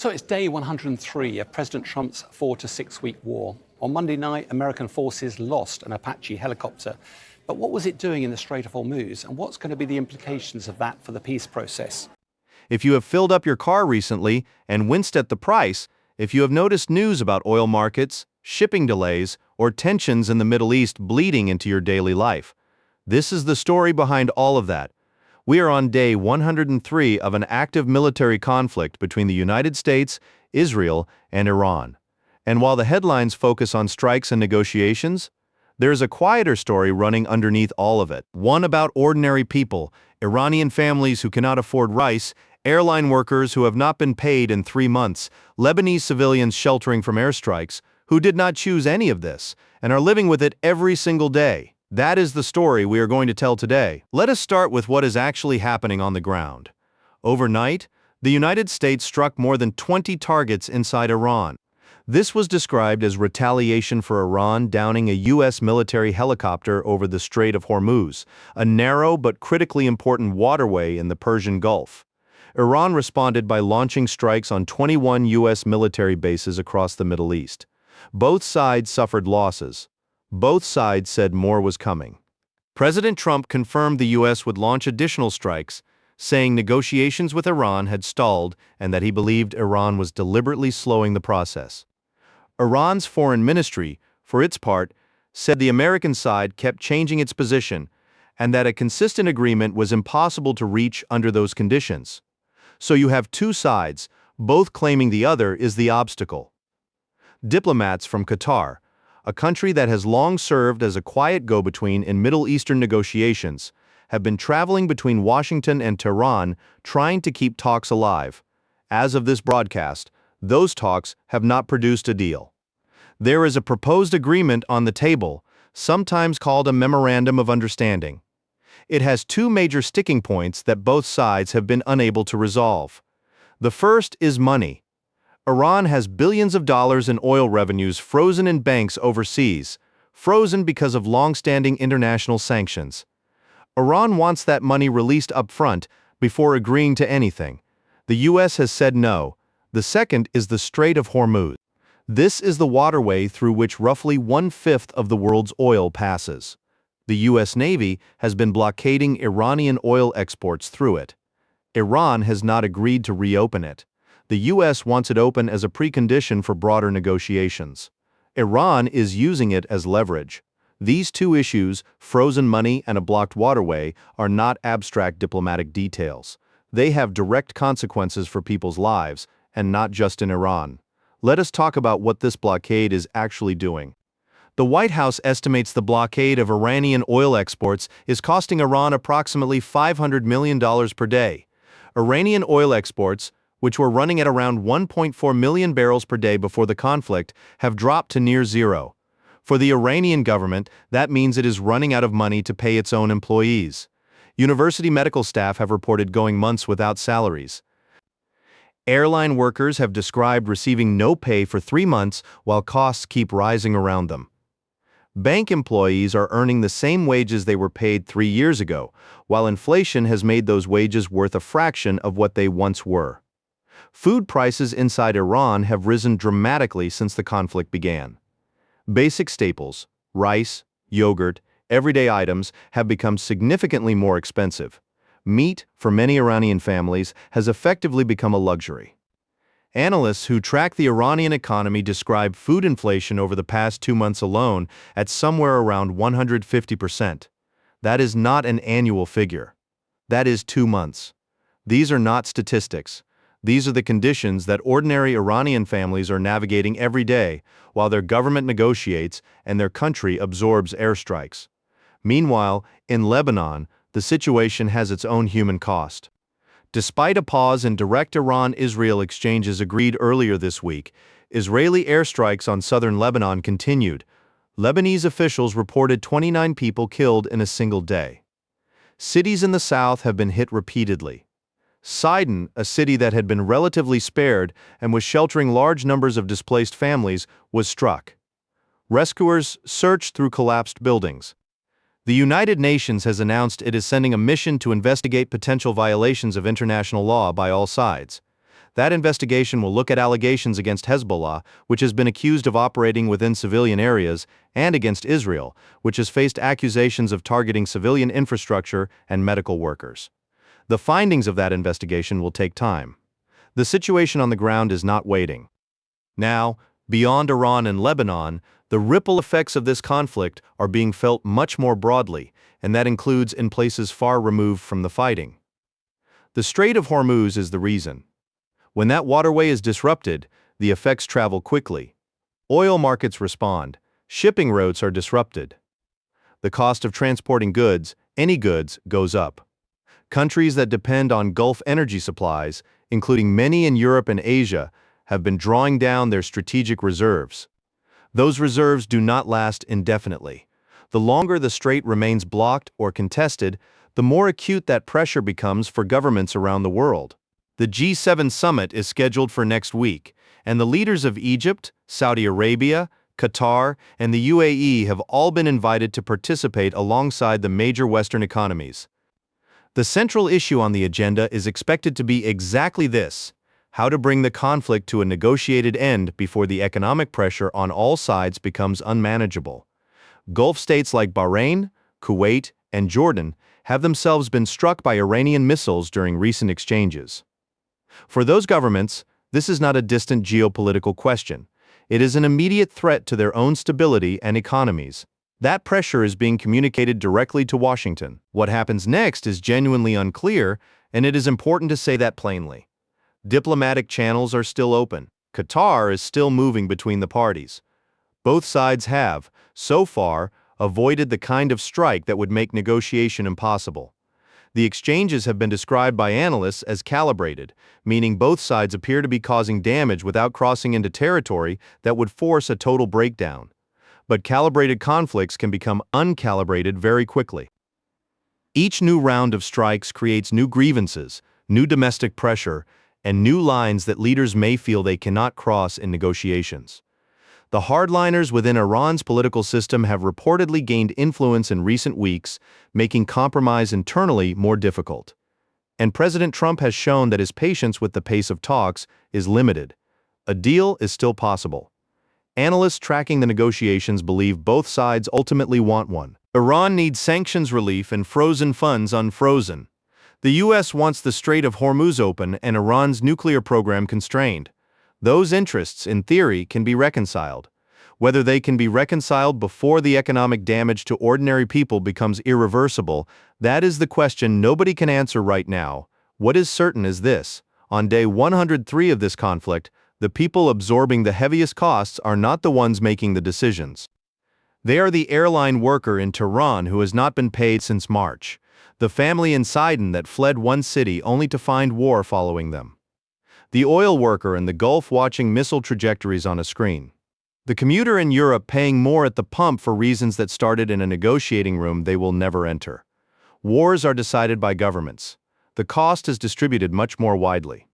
So it's day 103 of President Trump's 4 to 6 week war. On Monday night, American forces lost an Apache helicopter. But what was it doing in the Strait of Hormuz? And what's going to be the implications of that for the peace process? If you have filled up your car recently and winced at the price, if you have noticed news about oil markets, shipping delays, or tensions in the Middle East bleeding into your daily life, this is the story behind all of that. We are on day 103 of an active military conflict between the United States, Israel, and Iran. And while the headlines focus on strikes and negotiations, there's a quieter story running underneath all of it. One about ordinary people, Iranian families who cannot afford rice, airline workers who have not been paid in 3 months, Lebanese civilians sheltering from airstrikes, who did not choose any of this, and are living with it every single day. That is the story we are going to tell today. Let us start with what is actually happening on the ground. Overnight, the United States struck more than 20 targets inside Iran. This was described as retaliation for Iran downing a U.S. military helicopter over the Strait of Hormuz, a narrow but critically important waterway in the Persian Gulf. Iran responded by launching strikes on 21 U.S. military bases across the Middle East. Both sides suffered losses. Both sides said more was coming. President Trump confirmed the U.S. would launch additional strikes, saying negotiations with Iran had stalled and that he believed Iran was deliberately slowing the process. Iran's foreign ministry, for its part, said the American side kept changing its position and that a consistent agreement was impossible to reach under those conditions. So you have two sides, both claiming the other is the obstacle. Diplomats from Qatar, a country that has long served as a quiet go-between in Middle Eastern negotiations, have been traveling between Washington and Tehran trying to keep talks alive. As of this broadcast, those talks have not produced a deal. There is a proposed agreement on the table, sometimes called a Memorandum of Understanding. It has two major sticking points that both sides have been unable to resolve. The first is money. Iran has billions of dollars in oil revenues frozen in banks overseas, frozen because of long-standing international sanctions. Iran wants that money released up front before agreeing to anything. The U.S. has said no. The second is the Strait of Hormuz. This is the waterway through which roughly 1/5 of the world's oil passes. The U.S. Navy has been blockading Iranian oil exports through it. Iran has not agreed to reopen it. The U.S. wants it open as a precondition for broader negotiations. Iran is using it as leverage. These two issues, frozen money and a blocked waterway, are not abstract diplomatic details. They have direct consequences for people's lives, and not just in Iran. Let us talk about what this blockade is actually doing. The White House estimates the blockade of Iranian oil exports is costing Iran approximately $500 million per day. Iranian oil exports, which were running at around 1.4 million barrels per day before the conflict, have dropped to near zero. For the Iranian government, that means it is running out of money to pay its own employees. University medical staff have reported going months without salaries. Airline workers have described receiving no pay for 3 months while costs keep rising around them. Bank employees are earning the same wages they were paid 3 years ago, while inflation has made those wages worth a fraction of what they once were. Food prices inside Iran have risen dramatically since the conflict began. Basic staples, rice, yogurt, everyday items have become significantly more expensive. Meat, for many Iranian families, has effectively become a luxury. Analysts who track the Iranian economy describe food inflation over the past 2 months alone at somewhere around 150%. That is not an annual figure. That is 2 months. These are not statistics. These are the conditions that ordinary Iranian families are navigating every day while their government negotiates and their country absorbs airstrikes. Meanwhile, in Lebanon, the situation has its own human cost. Despite a pause in direct Iran-Israel exchanges agreed earlier this week, Israeli airstrikes on southern Lebanon continued. Lebanese officials reported 29 people killed in a single day. Cities in the south have been hit repeatedly. Sidon, a city that had been relatively spared and was sheltering large numbers of displaced families, was struck. Rescuers searched through collapsed buildings. The United Nations has announced it is sending a mission to investigate potential violations of international law by all sides. That investigation will look at allegations against Hezbollah, which has been accused of operating within civilian areas, and against Israel, which has faced accusations of targeting civilian infrastructure and medical workers. The findings of that investigation will take time. The situation on the ground is not waiting. Now, beyond Iran and Lebanon, the ripple effects of this conflict are being felt much more broadly, and that includes in places far removed from the fighting. The Strait of Hormuz is the reason. When that waterway is disrupted, the effects travel quickly. Oil markets respond. Shipping routes are disrupted. The cost of transporting goods, any goods, goes up. Countries that depend on Gulf energy supplies, including many in Europe and Asia, have been drawing down their strategic reserves. Those reserves do not last indefinitely. The longer the strait remains blocked or contested, the more acute that pressure becomes for governments around the world. The G7 summit is scheduled for next week, and the leaders of Egypt, Saudi Arabia, Qatar, and the UAE have all been invited to participate alongside the major Western economies. The central issue on the agenda is expected to be exactly this: how to bring the conflict to a negotiated end before the economic pressure on all sides becomes unmanageable. Gulf states like Bahrain, Kuwait, and Jordan have themselves been struck by Iranian missiles during recent exchanges. For those governments, this is not a distant geopolitical question. It is an immediate threat to their own stability and economies. That pressure is being communicated directly to Washington. What happens next is genuinely unclear, and it is important to say that plainly. Diplomatic channels are still open. Qatar is still moving between the parties. Both sides have, so far, avoided the kind of strike that would make negotiation impossible. The exchanges have been described by analysts as calibrated, meaning both sides appear to be causing damage without crossing into territory that would force a total breakdown. But calibrated conflicts can become uncalibrated very quickly. Each new round of strikes creates new grievances, new domestic pressure, and new lines that leaders may feel they cannot cross in negotiations. The hardliners within Iran's political system have reportedly gained influence in recent weeks, making compromise internally more difficult. And President Trump has shown that his patience with the pace of talks is limited. A deal is still possible. Analysts tracking the negotiations believe both sides ultimately want one. Iran needs sanctions relief and frozen funds unfrozen. The U.S. wants the Strait of Hormuz open and Iran's nuclear program constrained. Those interests, in theory, can be reconciled. Whether they can be reconciled before the economic damage to ordinary people becomes irreversible, that is the question nobody can answer right now. What is certain is this: on day 103 of this conflict, the people absorbing the heaviest costs are not the ones making the decisions. They are the airline worker in Tehran who has not been paid since March, the family in Sidon that fled one city only to find war following them, the oil worker in the Gulf watching missile trajectories on a screen, the commuter in Europe paying more at the pump for reasons that started in a negotiating room they will never enter. Wars are decided by governments. The cost is distributed much more widely.